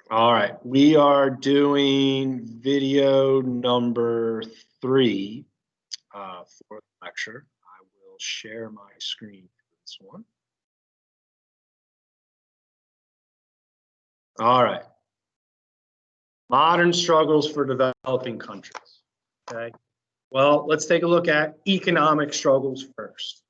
All right, we are doing video number 3 for the lecture. I will share my screen for this one. All right, modern struggles for developing countries. Okay, well, let's take a look at economic struggles first.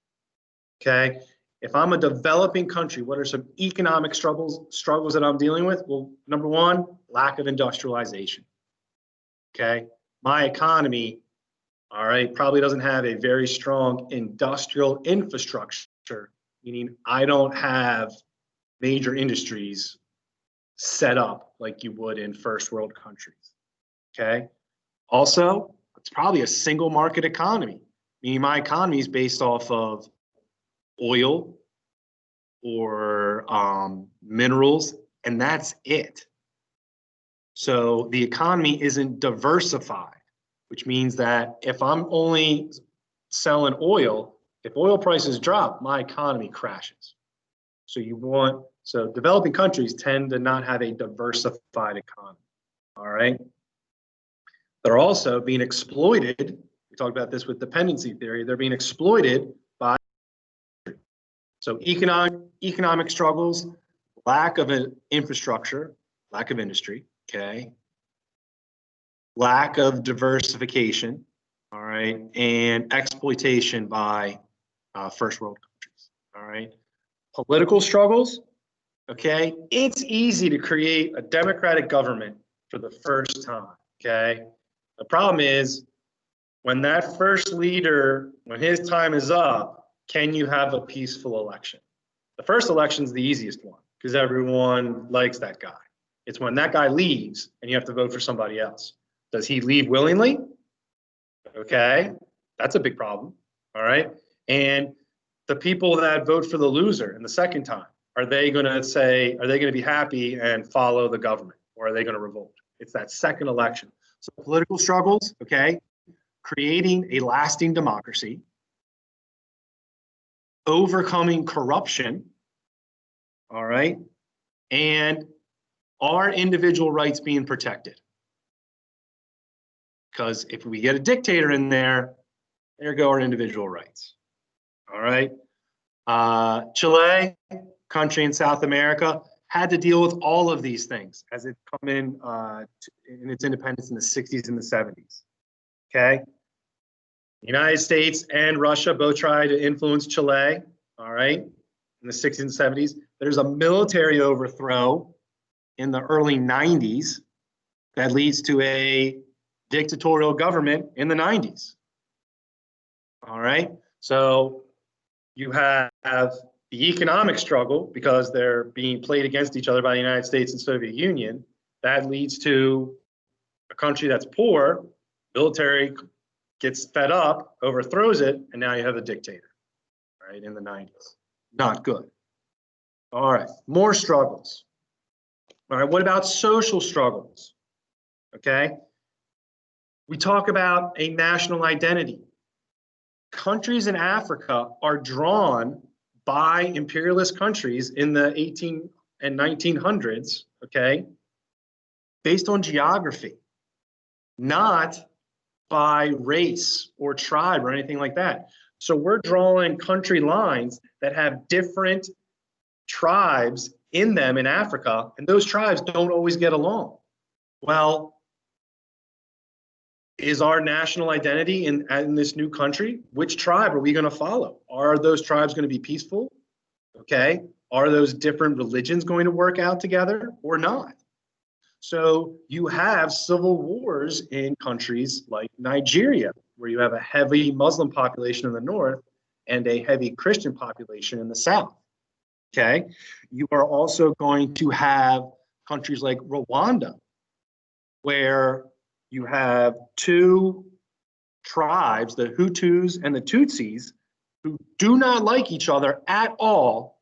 Okay, if I'm a developing country, what are some economic struggles that I'm dealing with? Well, number one, lack of industrialization. Okay, my economy, all right, probably doesn't have a very strong industrial infrastructure, meaning I don't have major industries set up like you would in first world countries. Okay, also, it's probably a single market economy, meaning my economy is based off of oil or minerals, and that's it. So the economy isn't diversified, which means that if I'm only selling oil, if oil prices drop, my economy crashes. So developing countries tend to not have a diversified economy. All right. They're also being exploited. We talked about this with dependency theory. They're being exploited by. So economic struggles, lack of an infrastructure, lack of industry, okay, lack of diversification, all right, and exploitation by first world countries, all right. Political struggles, okay, it's easy to create a democratic government for the first time, okay. The problem is when that first leader, when his time is up, can you have a peaceful election? The first election is the easiest one because everyone likes that guy. It's when that guy leaves and you have to vote for somebody else. Does he leave willingly? Okay, that's a big problem. All right. And the people that vote for the loser in the second time, are they going to be happy and follow the government, or are they going to revolt? It's that second election. So political struggles, okay, creating a lasting democracy, overcoming corruption, all right, and are individual rights being protected? Because if we get a dictator in there go our individual rights. All right. Chile, country in South America, had to deal with all of these things as it come in its independence in the 60s and the 70s. Okay. The United States and Russia both tried to influence Chile, all right, in the 60s and 70s. There's a military overthrow in the early 90s that leads to a dictatorial government in the 90s. All right. So you have the economic struggle because they're being played against each other by the United States and Soviet Union. That leads to a country that's poor, military gets fed up, overthrows it, and now you have a dictator, right, in the 90s. Not good. All right, more struggles. All right, what about social struggles? Okay, we talk about a national identity. Countries in Africa are drawn by imperialist countries in the 18 and 1900s, okay, based on geography, not by race or tribe or anything like that. So we're drawing country lines that have different tribes in them in Africa, and those tribes don't always get along. Well, is our national identity in this new country? Which tribe are we going to follow? Are those tribes going to be peaceful? Okay. Are those different religions going to work out together or not? So you have civil wars in countries like Nigeria, where you have a heavy Muslim population in the north and a heavy Christian population in the south. Okay. You are also going to have countries like Rwanda, where you have two tribes, the Hutus and the Tutsis, who do not like each other at all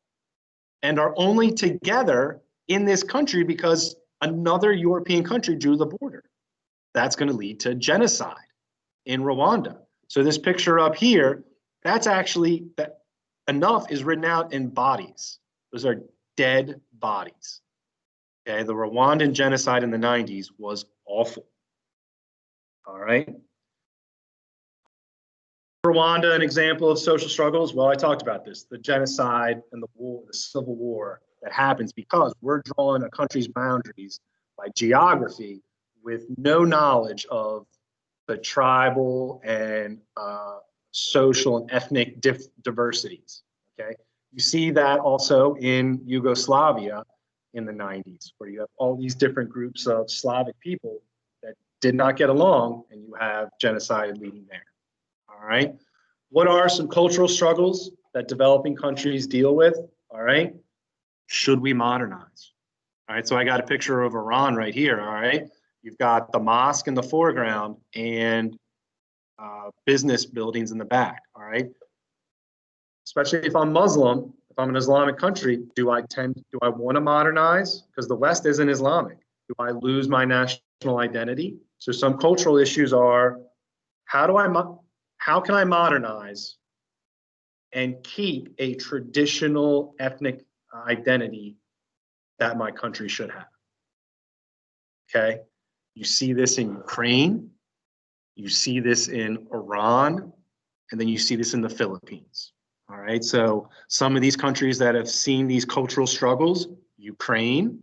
and are only together in this country because another European country drew the border. That's going to lead to genocide in Rwanda. So this picture up here, that's actually, that enough is written out in bodies. Those are dead bodies. Okay, the Rwandan genocide in the 90s was awful. All right. Rwanda, an example of social struggles. Well, I talked about this, the genocide and the war, the civil war that happens because we're drawing a country's boundaries by geography with no knowledge of the tribal and social and ethnic diversities. Okay, you see that also in Yugoslavia in the 90s, where you have all these different groups of Slavic people that did not get along, and you have genocide leading there. All right. What are some cultural struggles that developing countries deal with? All right. Should we modernize? All right. So I got a picture of Iran right here. All right. You've got the mosque in the foreground and business buildings in the back. All right. Especially if I'm Muslim, if I'm an Islamic country, do I want to modernize? Because the West isn't Islamic. Do I lose my national identity? So some cultural issues are, how can I modernize and keep a traditional ethnic identity that my country should have? Okay. You see this in Ukraine, you see this in Iran, and then you see this in the Philippines. All right. So some of these countries that have seen these cultural struggles, Ukraine,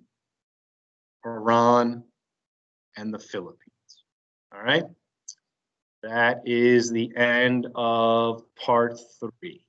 Iran, and the Philippines. All right. That is the end of part 3.